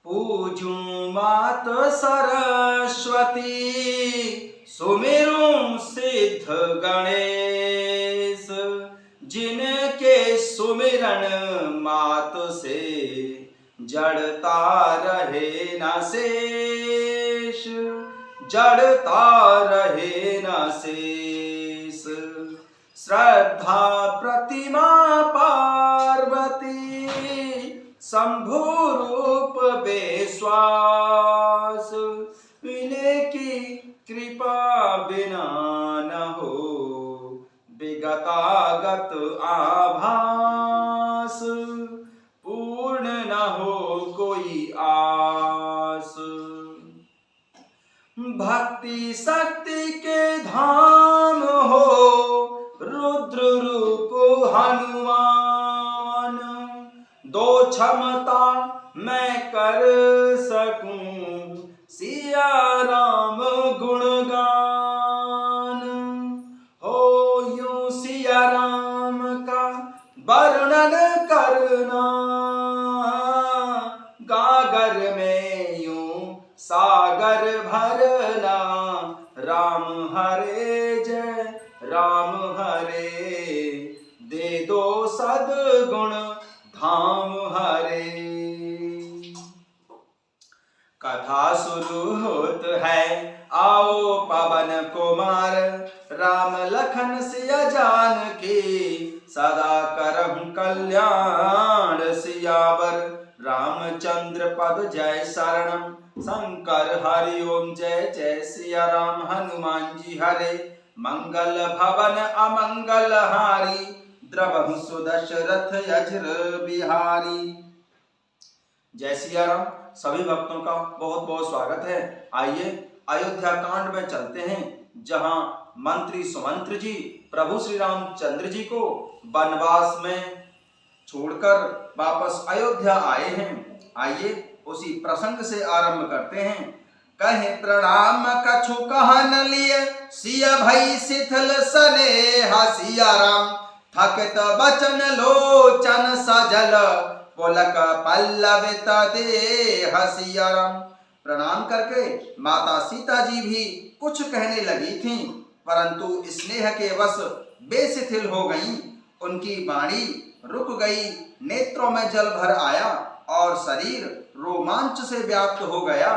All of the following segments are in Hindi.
पूजूं मात सरस्वती, सुमिरूं सिद्ध गणेश। जिनके सुमिरन मात से, जड़ता रहे न शेष, जड़ता रहे न शेष। श्रद्धा प्रतिमा पार्वती, शंभु रूप विश्वास। इनकी कृपा बिना न हो विगतागत आभास, पूर्ण न हो कोई आस। भक्ति शक्ति के धाम हो, रुद्र रूप हनुमान। दो क्षमता मैं कर सकूं, सिया राम गुणगान। हो यूं सिया राम का वर्णन करना, गागर में यूं सागर भरना। राम हरे जय राम हरे, दे दो सद्गुण धाम हरे। कथा शुरू होत है, आओ पवन कुमार। राम लखन सिया जानकी, सदा करहु कल्याण सियावर। रामचंद्र पद जय शरणम, शंकर हरि ओम जय जय सिया राम। हनुमान जी हरे, मंगल भवन अमंगल हारी। द्रवहु सुदशरथ अजर बिहारी। जय सिया राम। सभी भक्तों का बहुत बहुत स्वागत है। आइए अयोध्या कांड में चलते हैं, जहां मंत्री सुमंत्र जी प्रभु श्री रामचंद्र जी को वनवास में छोड़कर वापस अयोध्या आए हैं। आइए उसी प्रसंग से आरंभ करते हैं। कहे प्रणाम कछु कहन लिए, सिया भई शिथिल स्नेहा। सिया राम थकित बचन लोचन सजल, पुलक पल्लवित देह। सिया राम प्रणाम करके माता सीता जी भी कुछ कहने लगी थीं, परंतु स्नेह के वश बेशिथिल हो गईं। उनकी वाणी रुक गई, नेत्रों में जल भर आया और शरीर रोमांच से व्याप्त हो गया।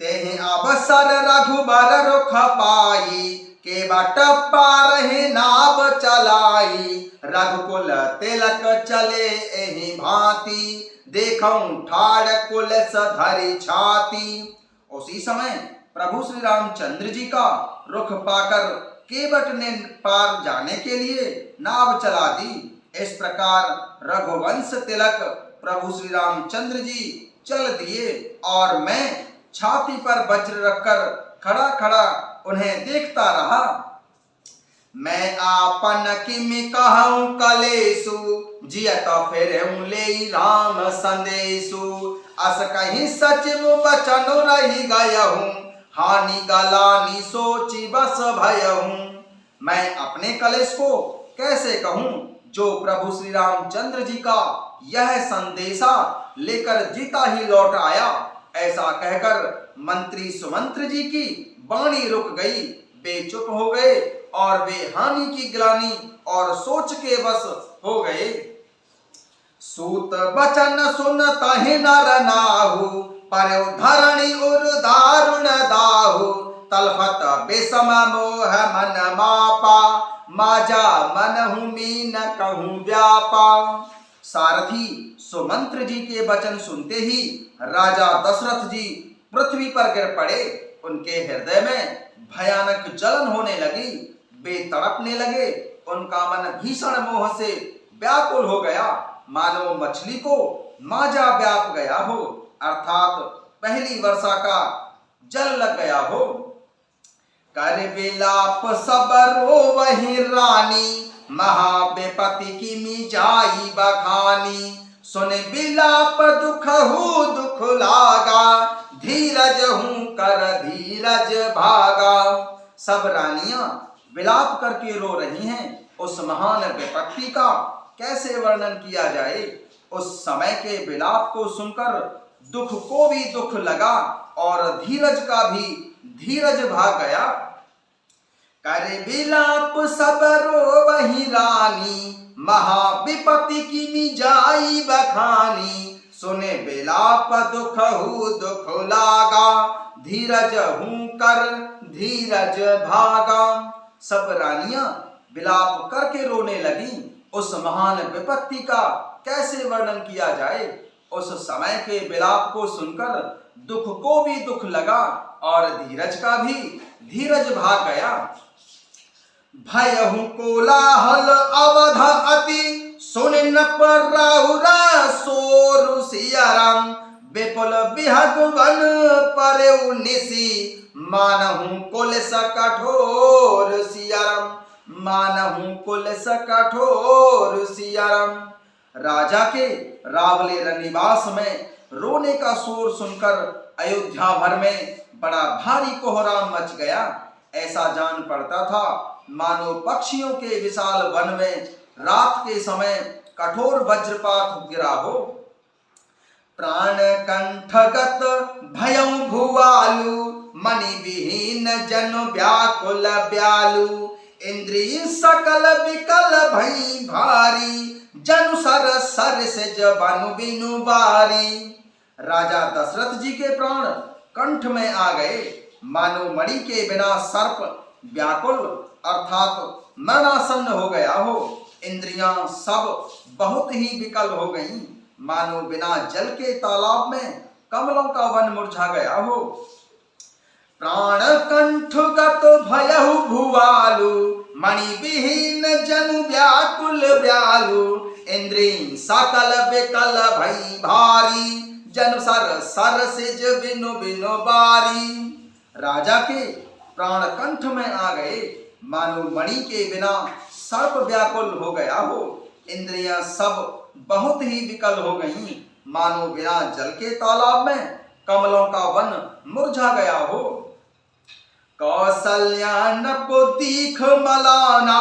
तेहि अवसर रघुबर रुख पाई, के बट पारहि नाव चलाई। रघुकुल तिलक चले एहि भांति, देखऊं ठाड़ कुलस धरि छाती। उसी समय प्रभु श्री रामचंद्र जी का रुख पाकर केवट ने पार जाने के लिए नाव चला दी। इस प्रकार रघुवंश तिलक प्रभु श्री रामचंद्र जी चल दिए और मैं छाती पर वज्र रखकर खड़ा खड़ा उन्हें देखता रहा। मैं आपन किमि कहूं कलेसु, जियत फिरऊं लेई राम संदेशु। अस कहीं सचिव बचन रही गयहूं, हानि गलानी सोची बस भयहूं। मैं अपने कलेश को कैसे कहूं, जो प्रभु श्री रामचंद्र जी का यह संदेशा लेकर जीता ही लौट आया। ऐसा कहकर मंत्री सुमंत्र जी की वाणी रुक गई। वे चुप हो गए और वे हानि की ग्लानि और सोच के वश हो गए। सूत बचन सुन तहि नर नाहु, पर धरणी उर दारुण दाहु। तलफत बेसम मोह मन मापा, माजा मनहु मीन कहूं व्यापा। सारथी सुमंत्र जी के वचन सुनते ही राजा दशरथ जी पृथ्वी पर गिर पड़े। उनके हृदय में भयानक जलन होने लगी, वे तड़पने लगे। उनका मन भीषण मोह से व्याकुल हो गया, मानो मछली को माजा व्याप गया हो, अर्थात पहली वर्षा का जल लग गया हो। कर विलाप सब रोवहि रानी, महाविपति की मिजाई बखानी। सुन विलाप दुखहु दुख लागा, धीरज हूं कर धीरज भागा। सब रानियां विलाप करके रो रही हैं। उस महान विपत्ति का कैसे वर्णन किया जाए। उस समय के विलाप को सुनकर दुख को भी दुख लगा और धीरज का भी धीरज भाग गया। करे बिलाप सब रोवहि रानी, महाविपत्ति की निजाई बखानी। सुने बिलाप दुखहु दुख लागा, धीरज हूं कर धीरज भागा। सब रानियां विलाप करके रोने लगी। उस महान विपत्ति का कैसे वर्णन किया जाए। उस समय के विलाप को सुनकर दुख को भी दुख लगा और धीरज का भी धीरज भाग गया। भयहु कोलाहल अवध अति, सुन न पराहुरा सोरु सिया राम। विपुल बिहग वन परेउ निसी, मानहु कुलस कठोर सिया राम। मानहु कुलस कठोर सिया राम। राजा के रावले रनिवास में रोने का शोर सुनकर अयोध्या भर में बड़ा भारी कोहराम मच गया। ऐसा जान पड़ता था मानो पक्षियों के विशाल वन में रात के समय कठोर वज्रपात गिरा हो। प्राण कंठगत भयं भुआलु, मणि विहीन जन व्याकुल ब्यालु। इंद्रिय सकल विकल भई भारी, जनु सर सर से जबानु बिनु बारी। राजा दशरथ जी के प्राण कंठ में आ गए। मानो मणि के बिना सर्प व्याकुल अर्थात मरणासन्न हो गया हो। इंद्रियां सब बहुत ही विकल हो गईं, मानो बिना जल के तालाब में कमलों का वन मुरझा गया हो। प्राण कंठगत भयहु भुआलु, मणि विहीन जनु व्याकुल ब्यालु। इंद्रिय सकल विकल भई भारी, जन सर सर सिज बिनु बिनु बारी। राजा के प्राण कंठ में आ गए, मानो मणि के बिना सर्प व्याकुल हो गया हो। इंद्रियां सब बहुत ही विकल हो गईं, मानो बिना जल के तालाब में कमलों का वन मुरझा गया हो। कौसल्या नपो दीख मलाना,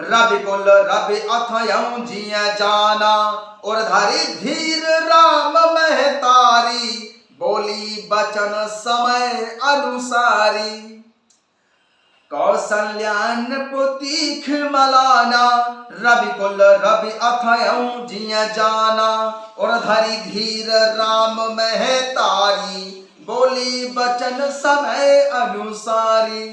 रवि कुल रवि अथयं जिया जाना। और धारी धीर राम महतारी, बोली बचन समय अनुसारी। कौसल्या नपो दीख मलाना, रवि कुल रवि अथयं जिया जाना। और धारी धीर राम महतारी, बोली बचन समय अनुसारी।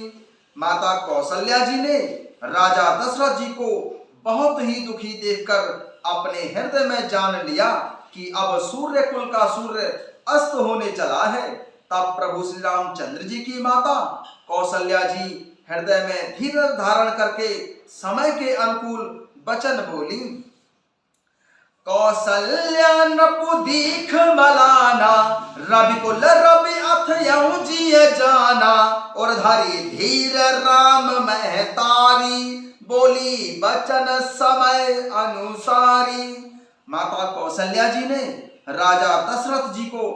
माता कौशल्या जी ने राजा दशरथ जी को बहुत ही दुखी देखकर अपने हृदय में जान लिया कि अब सूर्य कुल का सूर्य अस्त होने चला है। तब प्रभु श्री रामचंद्र जी की माता कौशल्या जी हृदय में धीरज धारण करके समय के अनुकूल वचन बोली। कौसल्या नपु दीख मलाना, रवि कुल रवि अथयं जिय जाना। और धारी धीर राम महतारी, बोली बचन समय अनुसारी। माता कौशल्या जी ने राजा दशरथ जी को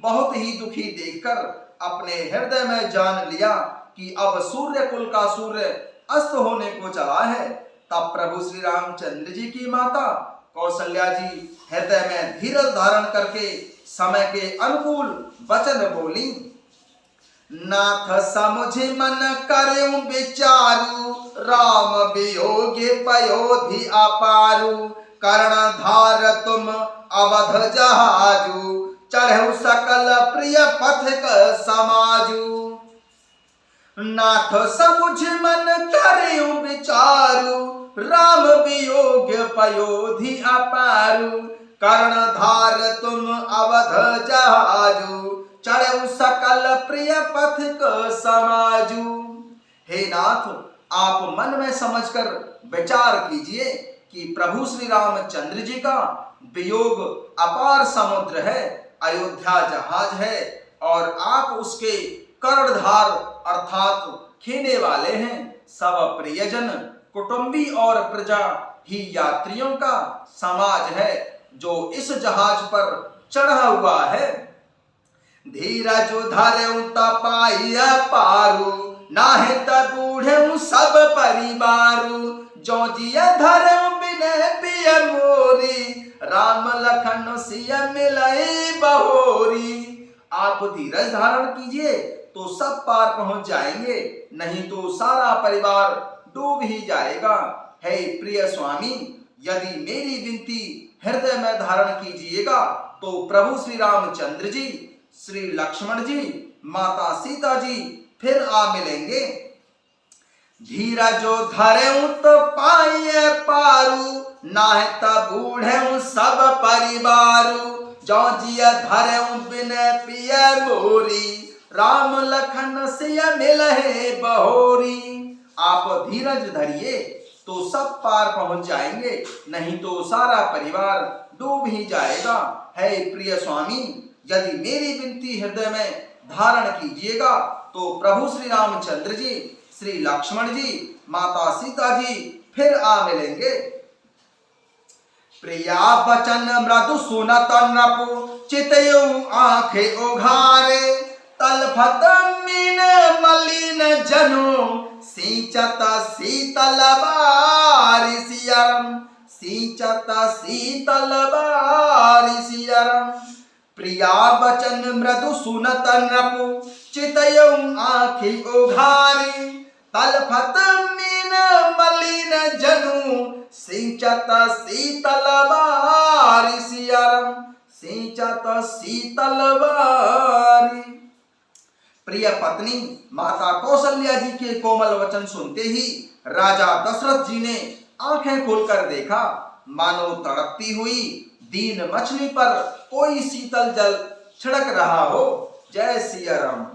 बहुत ही दुखी देखकर अपने हृदय में जान लिया कि अब सूर्य कुल का सूर्य अस्त होने को चला है। तब प्रभु श्री रामचंद्र जी की माता कौशल्या जी हृदय में धीरज धारण करके समय के अनुकूल वचन बोली। नाथ समुझ मन करें विचारु, राम वियोगे पयोधि अपारु। कर्णधार तुम अवध जहाजु, चढ़ऊ सकल प्रिय पथिक समाजु। नाथ समुझ मन करें विचारु, राम वियोग पयोधि अपारु। कर्णधार तुम अवध जहाजु, चढ़ऊ सकल प्रिय पथिक समाजु। हे नाथ, आप मन में समझकर विचार कीजिए कि प्रभु श्री रामचंद्र जी का वियोग अपार समुद्र है, अयोध्या जहाज है और आप उसके कर्णधार अर्थात खेने वाले हैं। सब प्रियजन कुटुंबी और प्रजा ही यात्रियों का समाज है जो इस जहाज पर चढ़ा हुआ है। धीरज धरऊ तपाई पारू, नाहे त बूढ़े सब परिवारू। जो जिया धरऊ बिन पिय मोरी, राम लखन सिय मिलई बहोरी। आप धीरज धारण कीजिए तो सब पार पहुंच जाएंगे, नहीं तो सारा परिवार डूब ही जाएगा। हे प्रिय स्वामी, यदि मेरी विनती हृदय में धारण कीजिएगा तो प्रभु श्री रामचंद्र जी, श्री लक्ष्मण जी, माता सीता जी फिर आ मिलेंगे। धीरजो धरेऊ तो पाइए पारू, नाहे तब बूढ़ेऊ सब परिवारू। जो जिय धरेऊ बिन पिय मोरी, राम लखन सिय मिलहे बहोरी। आप धीरज धरिए तो सब पार पहुंच जाएंगे, नहीं तो सारा परिवार डूब ही जाएगा। है प्रिय स्वामी, यदि मेरी विनती हृदय में धारण कीजिएगा तो प्रभु श्री रामचंद्र जी, श्री लक्ष्मण जी, माता सीता जी फिर आ मिलेंगे। प्रिया बचन मृदु सुनत नृपु, चितयु आंखे उघारे। तलफत मीन मलिन जनु, सिंचत शीतल बारिशियरम, सिंचत शीतल बारिशियरम। प्रिया बचन मृदु सुनत नृपु, चितयु आंखि उघारी। तलफत मीन मलिन जनु, सिंचत शीतल बारिशियरम, सिंचत शीतल बारी। प्रिय पत्नी माता कौशल्या जी के कोमल वचन सुनते ही राजा दशरथ जी ने आंखें खोलकर देखा, मानो तड़पती हुई दीन मछली पर कोई शीतल जल छिड़क रहा हो। जय सिया राम।